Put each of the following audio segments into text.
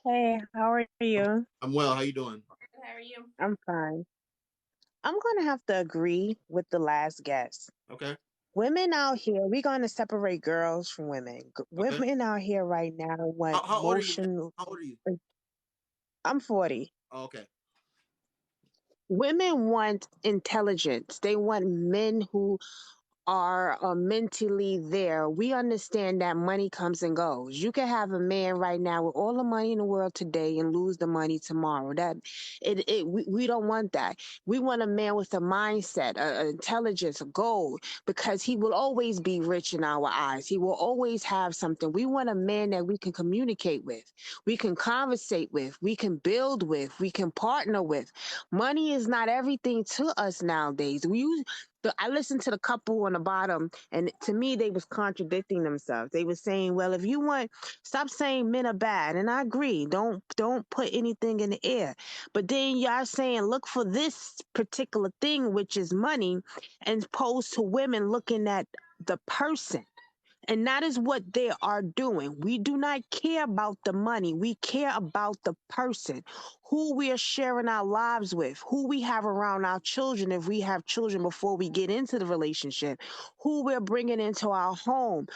Hey, how are you? I'm well. How you doing? How are you? I'm fine. I'm going to have to agree with the last guest. Okay. Women out here, we're going to separate girls from women. Okay. Women out here right now want How old are you, man? motion. How old are you? I'm 40. Oh, okay. Women want intelligence. They want men who are mentally there. We understand that money comes and goes. You can have a man right now with all the money in the world today and lose the money tomorrow. We don't want that. We want a man with a mindset, intelligence, a goal, because he will always be rich in our eyes. He will always have something. We want a man that we can communicate with, we can conversate with, we can build with, we can partner with. Money is not everything to us nowadays. I listened to the couple on the bottom, and to me, they was contradicting themselves. They were saying, "Well, if you want, stop saying men are bad," and I agree. Don't put anything in the air. But then y'all saying, look for this particular thing, which is money, and opposed to women looking at the person. And that is what they are doing. We do not care about the money. We care about the person, who we are sharing our lives with, who we have around our children, if we have children before we get into the relationship, who we're bringing into our home.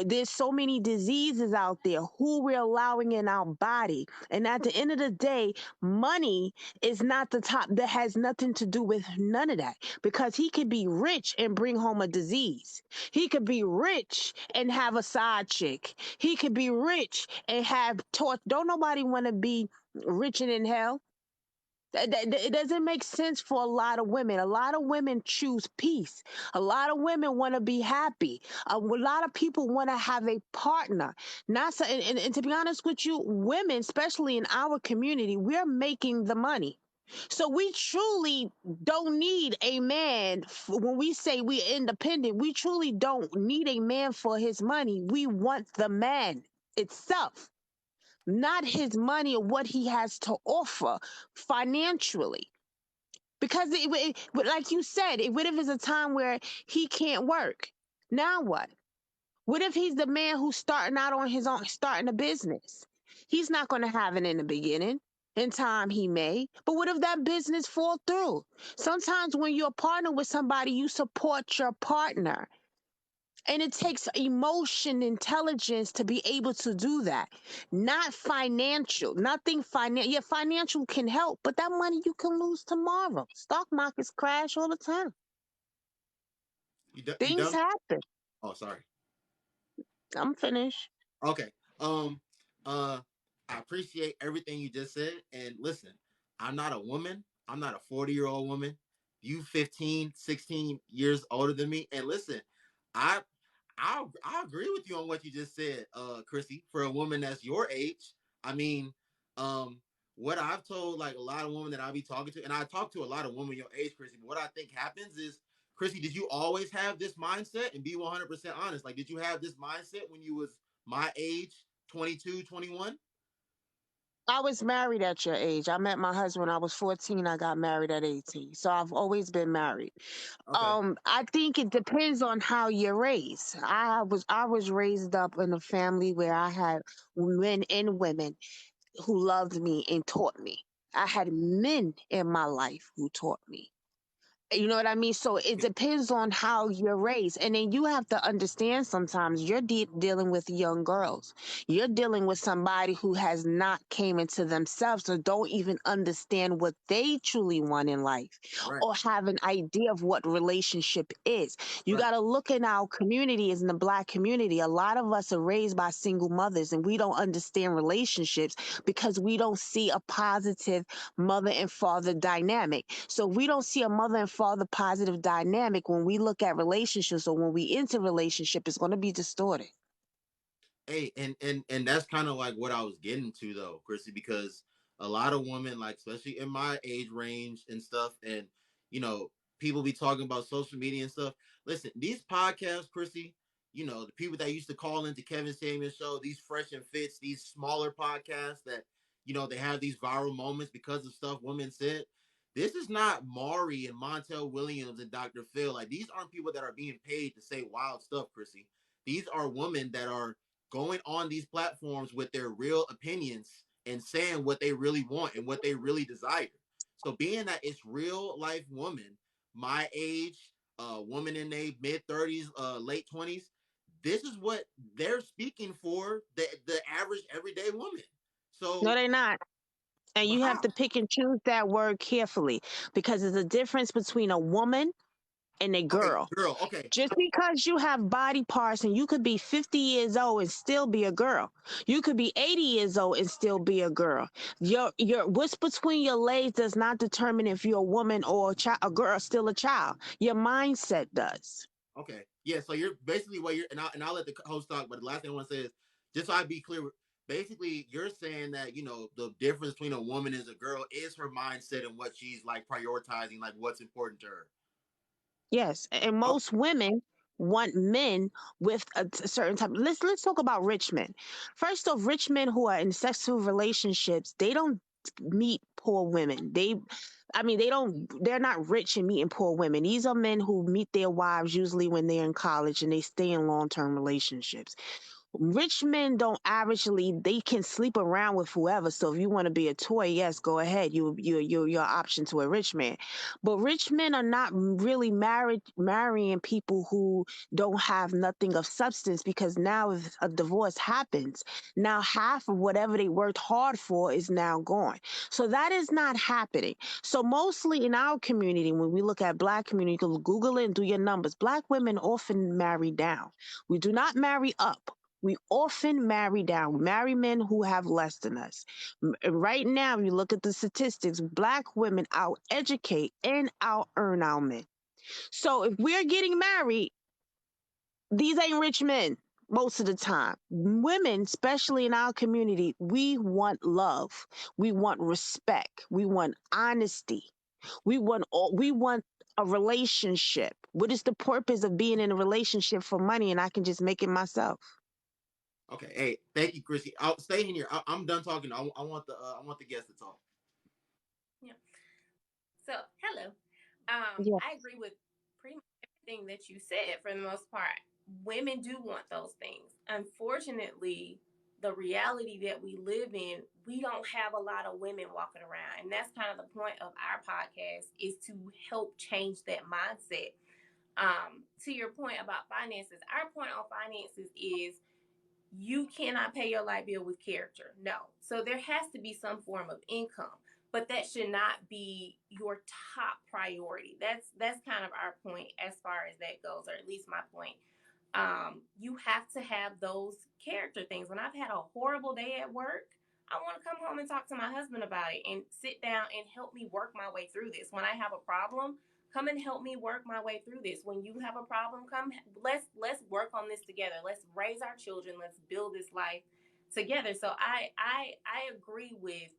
There's so many diseases out there, who we're allowing in our body. And at the end of the day, money is not the top. That has nothing to do with none of that, because he could be rich and bring home a disease. He could be rich and have a side chick. He could be rich and have taught. Don't nobody want to be rich and in hell. It doesn't make sense for a lot of women. A lot of women choose peace. A lot of women want to be happy. A lot of people want to have a partner. Not so, and to be honest with you, women, especially in our community, we're making the money. So we truly don't need a man. When we say we're independent, we truly don't need a man for his money. We want the man itself, not his money or what he has to offer financially. Because like you said, what if it's a time where he can't work? Now what? What if he's the man who's starting out on his own, starting a business? He's not going to have it in the beginning. In time, he may. But what if that business fall through? Sometimes when you're a partner with somebody, you support your partner. And it takes emotion, intelligence to be able to do that. Not financial. Nothing financial. Yeah, financial can help, but that money you can lose tomorrow. Stock markets crash all the time. You Things done? happen. Oh, sorry. I'm finished. Okay. Uh, I appreciate everything you just said. And listen, I'm not a woman. I'm not a 40-year-old woman. You 15, 16 years older than me. And listen, I I agree with you on what you just said, Chrissy. For a woman that's your age, I mean, um, what I've told like a lot of women that I be talking to, and I talk to a lot of women your age, Chrissy. But what I think happens is, Chrissy, did you always have this mindset? And be 100% honest. Like, did you have this mindset when you was my age, 22, 21? I was married at your age. I met my husband when I was 14. I got married at 18. So I've always been married. Okay. I think it depends on how you're raised. I was raised up in a family where I had men and women who loved me and taught me. I had men in my life who taught me. You know what I mean? So it depends on how you're raised. And then you have to understand, sometimes you're dealing with young girls. You're dealing with somebody who has not came into themselves, or don't even understand what they truly want in life, Right. or have an idea of what relationship is. You Right. got to look in our community, as in the black community. A lot of us are raised by single mothers, and we don't understand relationships because we don't see a positive mother and father dynamic. So we don't see a mother and father positive dynamic. When we look at relationships, or when we enter relationship, it's going to be distorted. Hey, and that's kind of like what I was getting to though, Chrissy, because a lot of women, like especially in my age range and stuff, and you know, people be talking about social media and stuff. Listen, these podcasts, Chrissy, the people that used to call into Kevin Samuel's show, these fresh and fits, these smaller podcasts that they have these viral moments because of stuff women said. This is not Maury and Montel Williams and Dr. Phil. Like these aren't people that are being paid to say wild stuff, Chrissy. These are women that are going on these platforms with their real opinions and saying what they really want and what they really desire. So being that it's real life woman, my age, woman in their mid-30s, late 20s, this is what they're speaking for the average everyday woman. No, So they're not. And but you have how? to pick and choose that word carefully because there's a difference between a woman and a Okay, girl. girl. Okay, Just because you have body parts and you could be 50 years old and still be a girl. You could be 80 years old and still be a girl. Your what's between your legs does not determine if you're a woman or a girl, still a child. Your mindset does. okay, yeah. So you're basically what you're, and I'll let the host talk. But the last thing I want to say is, just so I be clear, basically you're saying that the difference between a woman and a girl is her mindset and what she's like prioritizing, like what's important to her. Yes, and most women want men with a certain type. Let's talk about rich men. First off, rich men who are in sexual relationships, they don't meet poor women. I mean, they don't. They're not rich and meeting poor women. These are men who meet their wives usually when they're in college and they stay in long-term relationships. Rich men don't averagely, they can sleep around with whoever. So if you want to be a toy, yes, go ahead. You your option to a rich man. But rich men are not really marrying people who don't have nothing of substance, because now if a divorce happens, now half of whatever they worked hard for is now gone. So that is not happening. So mostly in our community, when we look at black community, you can Google it and do your numbers. Black women often marry down. We do not marry up. We often marry down. We marry men who have less than us. Right now, if you look at the statistics, black women out educate and out earn our men. So if we're getting married, these ain't rich men most of the time. Women, especially in our community, we want love. We want respect. We want honesty. We want a relationship. What is the purpose of being in a relationship for money and I can just make it myself? Okay, hey, thank you, Chrissy. I'll stay in here. I'm done talking. I want the guest to talk. Yeah. So, hello. Yeah. I agree with pretty much everything that you said for the most part. Women do want those things. Unfortunately, the reality that we live in, we don't have a lot of women walking around. And that's kind of the point of our podcast, is to help change that mindset. To your point about finances, our point on finances is you cannot pay your light bill with character. No. So there has to be some form of income, but that should not be your top priority. That's kind of our point as far as that goes, or at least my point. You have to have those character things. When I've had a horrible day at work, I want to come home and talk to my husband about it and sit down and help me work my way through this. When I have a problem, come and help me work my way through this. When you have a problem, come, let's work on this together. Let's raise our children. Let's build this life together. So I agree with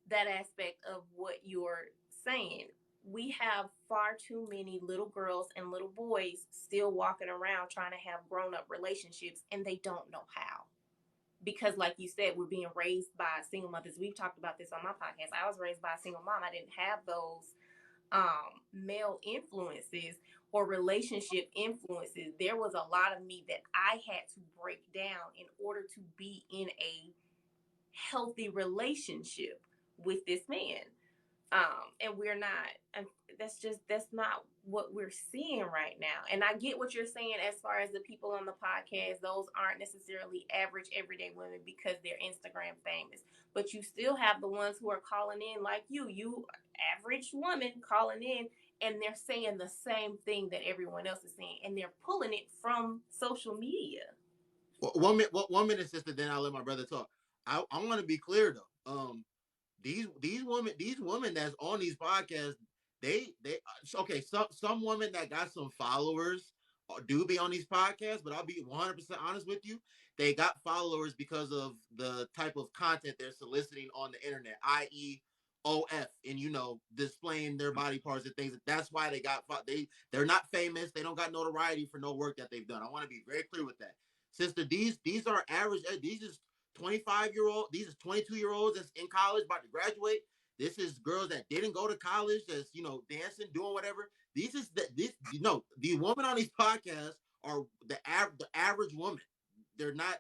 that aspect of what you're saying. We have far too many little girls and little boys still walking around trying to have grown up relationships, and they don't know how. Because, like you said, we're being raised by single mothers. We've talked about this on my podcast. I was raised by a single mom. I didn't have those male influences or relationship influences. There was a lot of me that I had to break down in order to be in a healthy relationship with this man. And we're not, and that's not what we're seeing right now. And I get what you're saying as far as the people on the podcast. Those aren't necessarily average everyday women because they're Instagram famous, but you still have the ones who are calling in like you average woman calling in, and they're saying the same thing that everyone else is saying, and they're pulling it from social media. Well, 1 minute, sister. Then I'll let my brother talk. I want to be clear though. These women that's on these podcasts, they okay. Some women that got some followers do be on these podcasts, but I'll be 100% honest with you. They got followers because of the type of content they're soliciting on the internet, i.e. OF, and displaying their body parts and things. That's why they're not famous. They don't got notoriety for no work that they've done. I want to be very clear with that, sister. These are average. These is 25-year-old. These is 22-year-olds that's in college about to graduate. This is girls that didn't go to college that's dancing, doing whatever. These is the women on these podcasts are the average woman. They're not.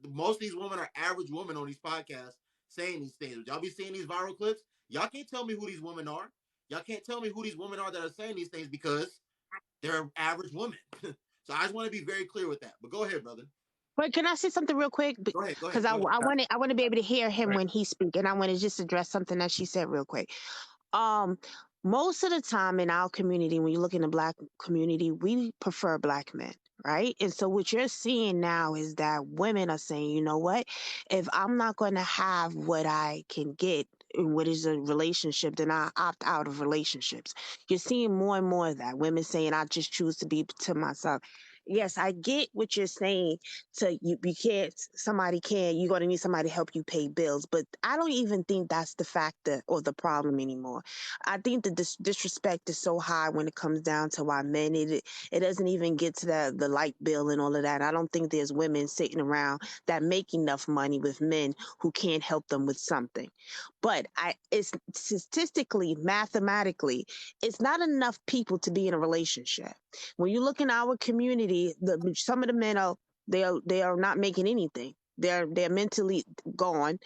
Most of these women are average women on these podcasts saying these things. Y'all be seeing these viral clips. Y'all can't tell me who these women are. Y'all can't tell me who these women are that are saying these things because they're average women. So I just want to be very clear with that. But go ahead, brother. Wait, can I say something real quick? Go ahead. Go Because ahead. Go ahead. I want to be able to hear him Right. when he speak, and I want to just address something that she said real quick. Um, Most of the time in our community, when you look in the black community, we prefer black men, right? And so what you're seeing now is that women are saying, you know what? If I'm not going to have what I can get in what is a relationship, then I opt out of relationships. You're seeing more and more of that. Women saying, I just choose to be to myself. Yes, I get what you're saying. So you can't, somebody can, you're going to need somebody to help you pay bills. But I don't even think that's the factor or the problem anymore. I think the disrespect is so high when it comes down to why men. It doesn't even get to the light bill and all of that. I don't think there's women sitting around that make enough money with men who can't help them with something. But it's statistically, mathematically, it's not enough people to be in a relationship. When you look in our community, some of the men are they are not making anything. They're mentally gone.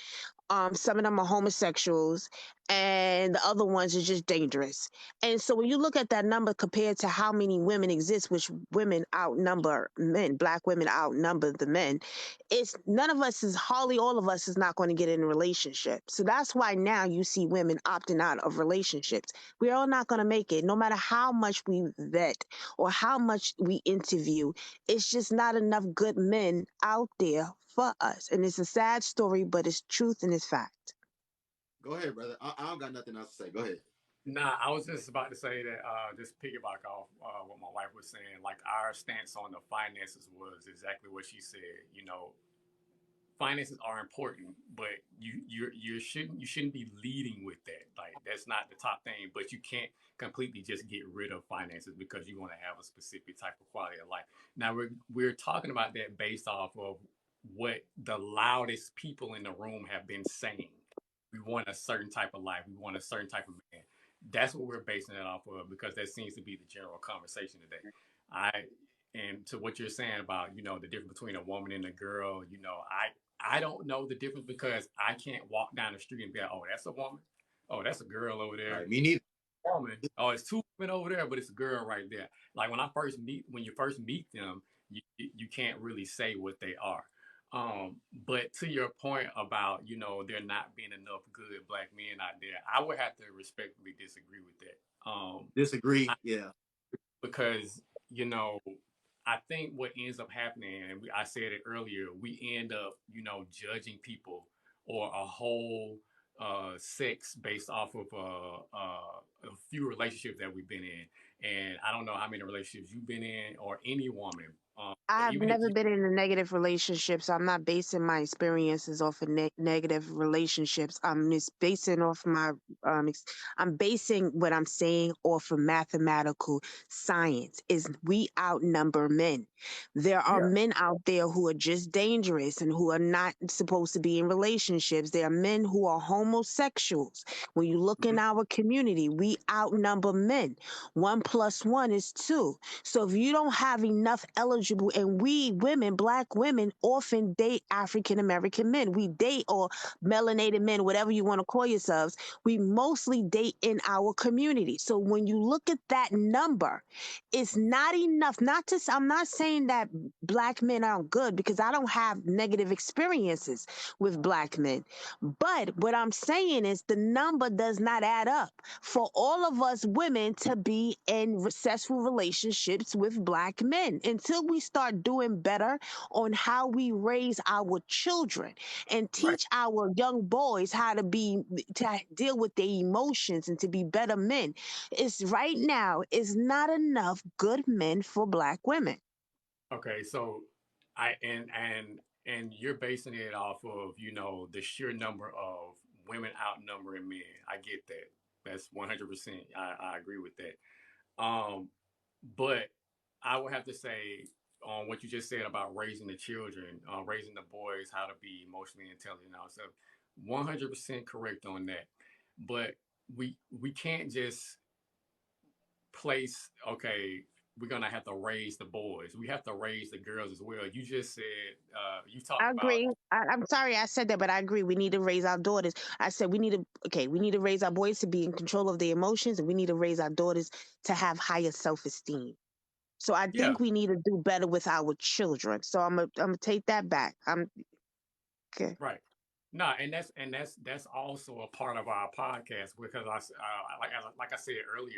Some of them are homosexuals, and the other ones are just dangerous. And so when you look at that number compared to how many women exist, which women outnumber men, black women outnumber the men, it's none of us is hardly all of us is not going to get in a relationship. So that's why now you see women opting out of relationships. We're all not going to make it, no matter how much we vet or how much we interview. It's just not enough good men out there for us. And it's a sad story, but it's truth and it's fact. Go ahead, brother. I don't got nothing else to say. Go ahead. Nah, I was just about to say that, just piggyback off what my wife was saying. Like, our stance on the finances was exactly what she said. You know, finances are important, but you shouldn't be leading with that. Like, that's not the top thing. But you can't completely just get rid of finances because you want to have a specific type of quality of life. Now we're talking about that based off of what the loudest people in the room have been saying. We want a certain type of life. We want a certain type of man. That's what we're basing it off of because that seems to be the general conversation today. I and to what you're saying about the difference between a woman and a girl, I don't know the difference because I can't walk down the street and be like, oh, that's a woman. Oh, that's a girl over there. Right. Me neither. Woman. Oh, it's two women over there, but it's a girl right there. Like when you first meet them, you can't really say what they are. But to your point about there not being enough good black men out there, I would have to respectfully disagree with that. Disagree. Yeah. Because you know I think what ends up happening, and I said it earlier, we end up judging people or a whole sex based off of a few relationships that we've been in. And I don't know how many relationships you've been in or any woman, but I've even if never you been in a negative relationship, so I'm not basing my experiences off of negative relationships. I'm just basing off my, I'm basing what I'm saying off of mathematical science. Is we outnumber men. There are yeah. men out there who are just dangerous and who are not supposed to be in relationships. There are men who are homosexuals. When you look in Mhm. our community, we outnumber men. One plus one is two. So if you don't have enough eligible, and we women, black women, often date African American men. We date or melanated men, whatever you want to call yourselves. We mostly date in our community. So when you look at that number, it's not enough. I'm not saying that black men aren't good because I don't have negative experiences with black men. But what I'm saying is the number does not add up for all of us women to be in successful relationships with black men until we start doing better on how we raise our children and Right. teach our young boys how to deal with their emotions and to be better men. It's right now is not enough good men for black women. Okay, so and you're basing it off of the sheer number of women outnumbering men. I get that. That's 100%. I agree with that. But I would have to say on what you just said about raising the children, raising the boys how to be emotionally intelligent. Also, 100% correct on that. But we can't just place, okay, we're gonna have to raise the boys. We have to raise the girls as well. You just said you talked I about agree. I'm sorry I said that, but I agree. We need to raise our daughters. I said we need to raise our boys to be in control of their emotions, and we need to raise our daughters to have higher self-esteem. So I yeah, think we need to do better with our children. So I'm gonna take that back. I'm okay. right. No, and that's also a part of our podcast because like I said earlier,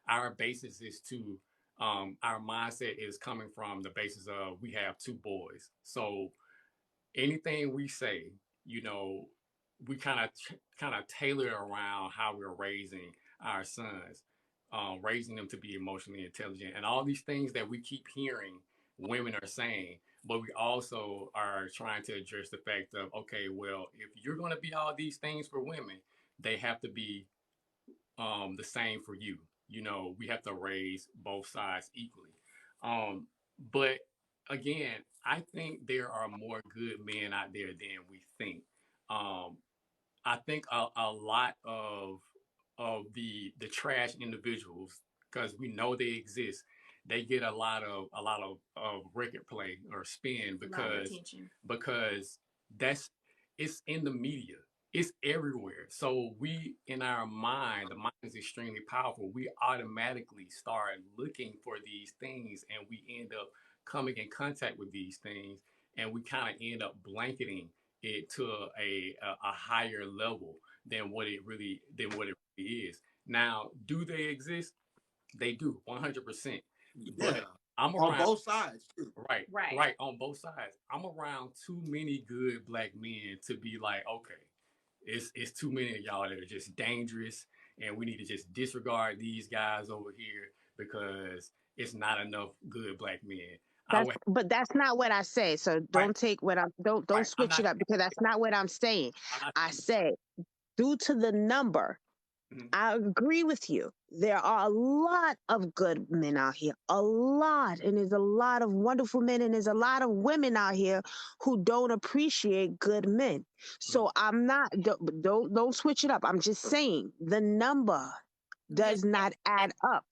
our basis is to our mindset is coming from the basis of we have two boys. So anything we say, you know, we kind of tailor around how we're raising our sons, raising them to be emotionally intelligent, and all these things that we keep hearing women are saying. But we also are trying to address the fact of, okay, well, if you're going to be all these things for women, they have to be the same for you. We have to raise both sides equally. Um, but again, I think there are more good men out there than we think. Um, I think a lot of the trash individuals, because we know they exist, they get a lot of record play or spin A lot of because attention. because that's it's in the media. It's everywhere. So we, in our mind, the mind is extremely powerful. We automatically start looking for these things, and we end up coming in contact with these things, and we kind of end up blanketing it to a higher level than what it really is. Now, do they exist? They do, 100%. Yeah, But I'm on around both sides too. right, Right. right on both sides. I'm around too many good black men to be like, okay, it's too many of y'all that are just dangerous, and we need to just disregard these guys over here because it's not enough good black men. I would But that's not what I said. So right, don't take what I'm don't right. I'm switch not. it up because that's not what I'm saying. I'm not. I said due to the number, Mhm. I agree with you. There are a lot of good men out here, a lot, and there's a lot of wonderful men, and there's a lot of women out here who don't appreciate good men. So I'm not don't switch it up. I'm just saying the number I'm just does not saying add up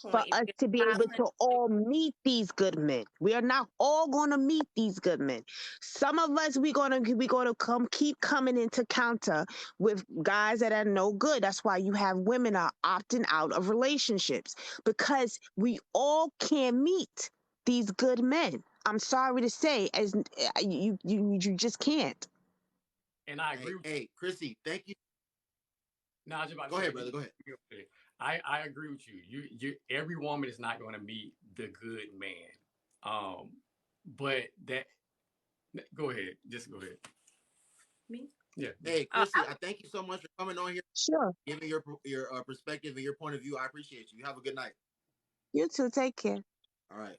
for standpoint. If us there's to be able 500 to all meet these good men. We are not all going to meet these good men. Some of us we gonna come keep coming into counter with guys that are no good. That's why you have women are opting out of relationships because we all can't meet these good men. I'm sorry to say, as you just can't. And I Hey, agree with hey, Chrissy, thank you. No, I was just about to Go say, ahead, brother. Go ahead. I agree with you. Every woman is not going to meet the good man. Um, but that, go ahead. Just go ahead. me. Yeah. Hey, I Chrissy, I thank you so much for coming on here, Sure. giving your perspective and your point of view. I appreciate you. You have a good night. You too. Take care. All right.